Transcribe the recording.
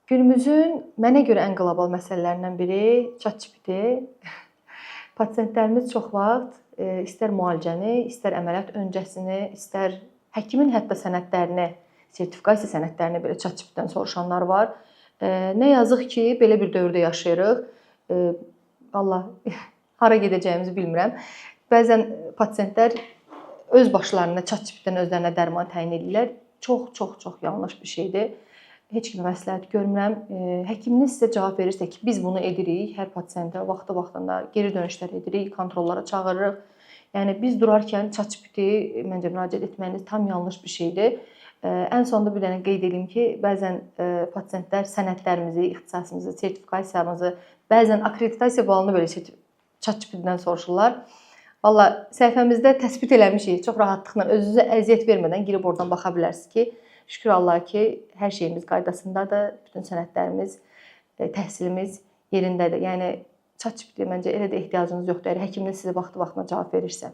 Günümüzün mənə görə ən qlobal məsələlərindən biri ChatGPT. Pasientlərimiz çox vaxt istər müalicəni, istər əməliyyat öncəsini, istər həkimin hətta sənədlərini, sertifikasiya sənədlərini belə ChatGPT-dən soruşanlar var. Nə yazıq ki, belə bir dövrdə yaşayırıq. Vallah hara gedəcəyimizi bilmirəm. Bəzən pasientlər öz başlarına ChatGPT-dən özlərinə dərman təyin edirlər. Çox yanlış bir şeydir. Heç kimə məsləhət görmürəm. Həkiminiz sizə cavab verirsə ki, biz bunu edirik, hər pasientə vaxtında geri dönüşlər edirik, kontrollara çağırırıq. Yəni biz durarkən ChatGPT-yə məncə müraciət etməyiniz tam yanlış bir şeydir. Ən sonunda bir dənə qeyd edeyim ki, bəzən pasientlər sənədlərimizi, ixtisasımızı, sertifikasiyamızı, bəzən akkreditasiya balını belə ChatGPT-dən soruşurlar. Valla səhifəmizdə təsbit eləmişik, çox rahatlıqla özünüzə əziyyət vermədən girib oradan baxa bilərsiniz ki, şükür Allaha ki, hər şeyimiz qaydasındadır, bütün sənədlərimiz, təhsilimiz yerindədir. Yəni ChatGPT-yə məncə elə də ehtiyacınız yoxdur, əgər həkiminiz sizə vaxtı-vaxtına cavab verirsə.